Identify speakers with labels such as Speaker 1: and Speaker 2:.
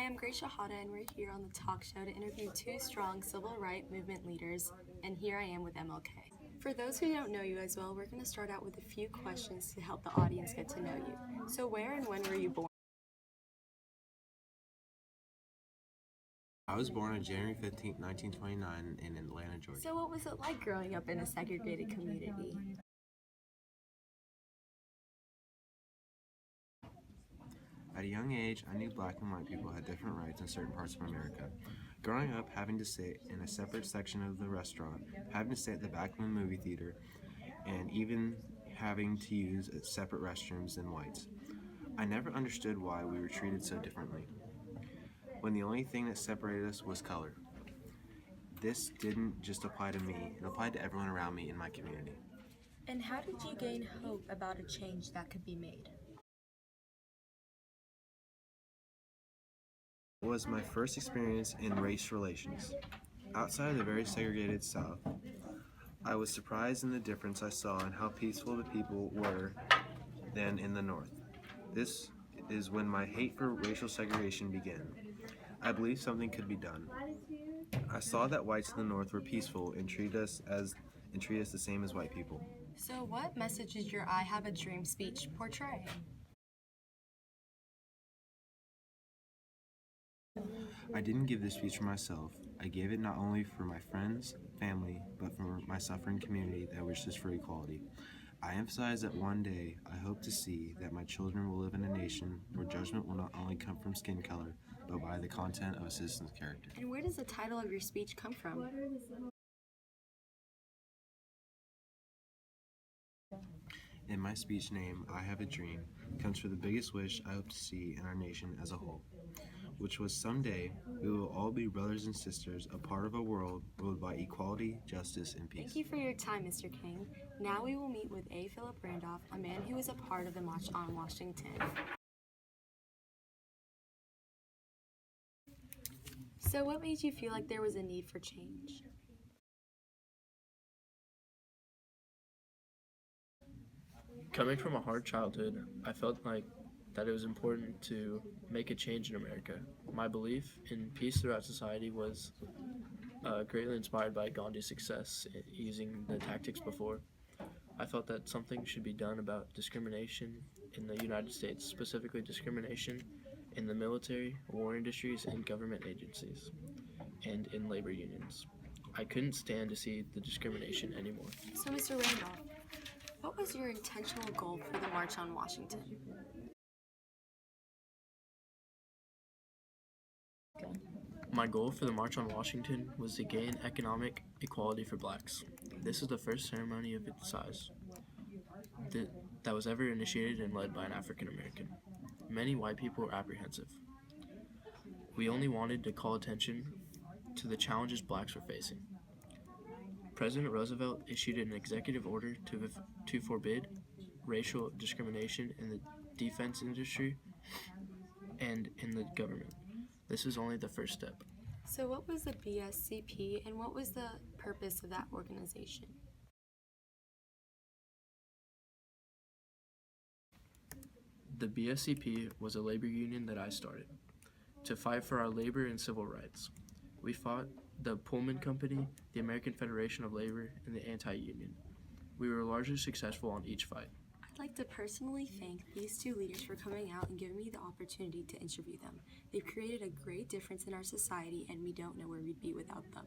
Speaker 1: Hi, I'm Grace Shahada, and we're here on the talk show to interview two strong civil rights movement leaders, and here I am with MLK. For those who don't know you as well, we're going to start out with a few questions to help the audience get to know you. So where and when were you born?
Speaker 2: I was born on January 15, 1929 in Atlanta, Georgia.
Speaker 1: So what was it like growing up in a segregated community?
Speaker 2: At a young age, I knew black and white people had different rights in certain parts of America. Growing up, having to sit in a separate section of the restaurant, having to sit at the back of the movie theater, and even having to use separate restrooms than whites. I never understood why we were treated so differently, when the only thing that separated us was color. This didn't just apply to me, it applied to everyone around me in my community.
Speaker 1: And how did you gain hope about a change that could be made?
Speaker 2: It was my first experience in race relations. Outside of the very segregated South, I was surprised in the difference I saw in how peaceful the people were than in the North. This is when my hate for racial segregation began. I believed something could be done. I saw that whites in the North were peaceful and treat us the same as white people.
Speaker 1: So what message did your I Have a Dream speech portray?
Speaker 2: I didn't give this speech for myself. I gave it not only for my friends, family, but for my suffering community that wishes for equality. I emphasize that one day I hope to see that my children will live in a nation where judgment will not only come from skin color, but by the content of a citizen's character.
Speaker 1: And where does the title of your speech come from?
Speaker 2: In my speech name, I Have a Dream, comes from the biggest wish I hope to see in our nation as a whole, which was someday we will all be brothers and sisters, a part of a world ruled by equality, justice, and peace.
Speaker 1: Thank you for your time, Mr. King. Now we will meet with A. Philip Randolph, a man who was a part of the March on Washington. So what made you feel like there was a need for change?
Speaker 3: Coming from a hard childhood, I felt like that it was important to make a change in America. My belief in peace throughout society was greatly inspired by Gandhi's success using the tactics before. I felt that something should be done about discrimination in the United States, specifically discrimination in the military, war industries, and government agencies, and in labor unions. I couldn't stand to see the discrimination anymore.
Speaker 1: So, Mr. Randolph, what was your intentional goal for the March on Washington?
Speaker 3: My goal for the March on Washington was to gain economic equality for blacks. This is the first ceremony of its size that was ever initiated and led by an African American. Many white people were apprehensive. We only wanted to call attention to the challenges blacks were facing. President Roosevelt issued an executive order to forbid racial discrimination in the defense industry and in the government. This is only the first step.
Speaker 1: So what was the BSCP and what was the purpose of that organization?
Speaker 3: The BSCP was a labor union that I started to fight for our labor and civil rights. We fought the Pullman Company, the American Federation of Labor, and the anti-union. We were largely successful on each fight.
Speaker 1: I'd like to personally thank these two leaders for coming out and giving me the opportunity to interview them. They've created a great difference in our society, and we don't know where we'd be without them.